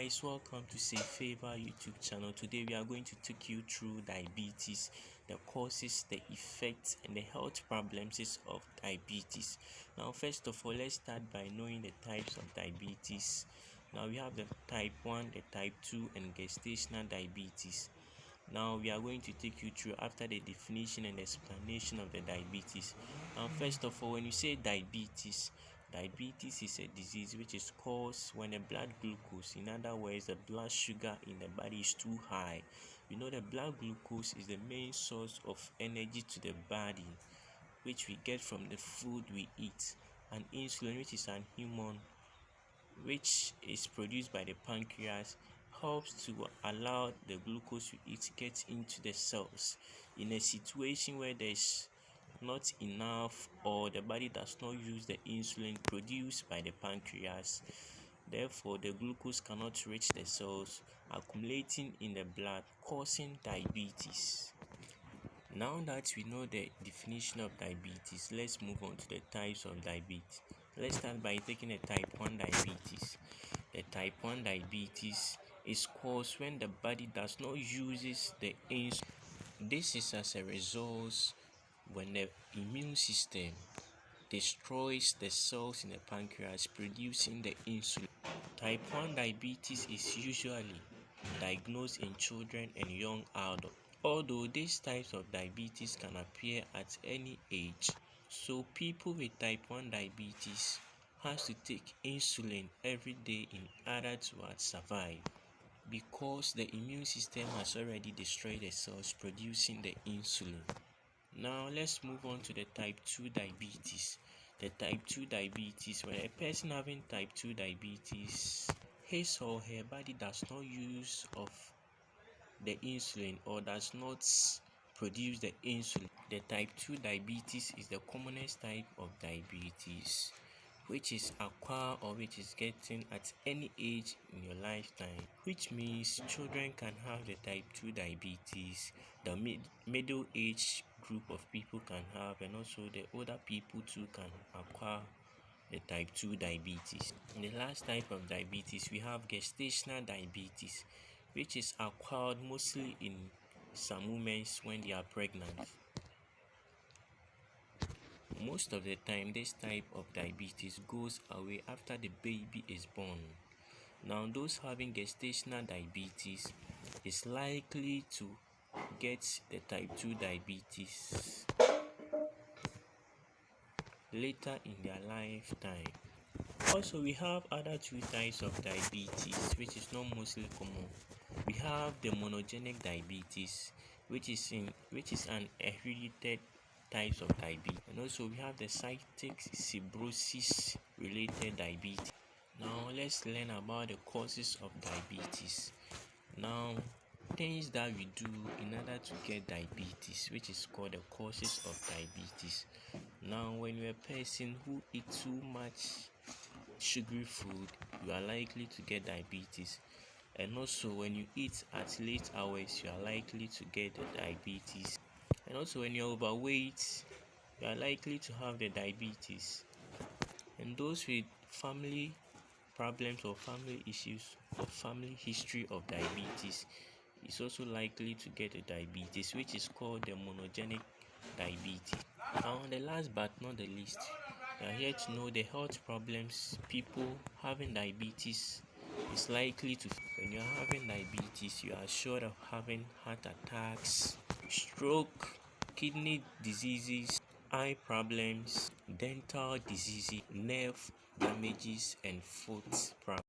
guys, welcome to Favour YouTube channel. Today we are going to take you through diabetes, the causes, the effects and the health problems of diabetes. Now first of all, let's start by knowing the types of diabetes. Now we have the type 1, the type 2 and gestational diabetes. Now we are going to take you through after the definition and explanation of the diabetes. Now first of all, when you say diabetes is a disease which is caused when the blood glucose, in other words the blood sugar in the body, is too high. You know, the blood glucose is the main source of energy to the body, which we get from the food we eat, and insulin, which is an hormone which is produced by the pancreas, helps to allow the glucose you eat get into the cells. In a situation where there's not enough or the body does not use the insulin produced by the pancreas, therefore the glucose cannot reach the cells, accumulating in the blood, causing diabetes. Now that we know the definition of diabetes, let's move on to the types of diabetes. Let's start by taking a type 1 diabetes. The type 1 diabetes is caused when the body does not use the insulin. This is as a result when the immune system destroys the cells in the pancreas producing the insulin. Type 1 diabetes is usually diagnosed in children and young adults, although these types of diabetes can appear at any age. So people with type 1 diabetes has to take insulin every day in order to survive, because the immune system has already destroyed the cells producing the insulin. Now let's move on to the type 2 diabetes. The type 2 diabetes, when a person having type 2 diabetes, his or her body does not use of the insulin or does not produce the insulin. The type 2 diabetes is the commonest type of diabetes, which is acquired or which is getting at any age in your lifetime, which means children can have the type 2 diabetes, the middle age group of people can have, and also the older people too can acquire the type 2 diabetes. In the last type of diabetes, we have gestational diabetes, which is acquired mostly in some women when they are pregnant. Most of the time, this type of diabetes goes away after the baby is born. Now, those having gestational diabetes is likely to get the type 2 diabetes later in their lifetime. Also, we have other two types of diabetes, which is not mostly common. We have the monogenic diabetes, which is an inherited types of diabetes, and also we have the cystic fibrosis related diabetes. Now let's learn about the causes of diabetes. Now, things that we do in order to get diabetes, which is called the causes of diabetes. Now, when you're a person who eats too much sugary food, you are likely to get diabetes. And also when you eat at late hours, you are likely to get the diabetes. And also when you're overweight, you are likely to have the diabetes. And those with family problems or family issues or family history of diabetes is also likely to get the diabetes, which is called the monogenic diabetes. Now, the last but not the least, we are here to know the health problems people having diabetes is likely to. When you are having diabetes, you are sure of having heart attacks, stroke, kidney diseases, eye problems, dental diseases, nerve damages, and foot problems.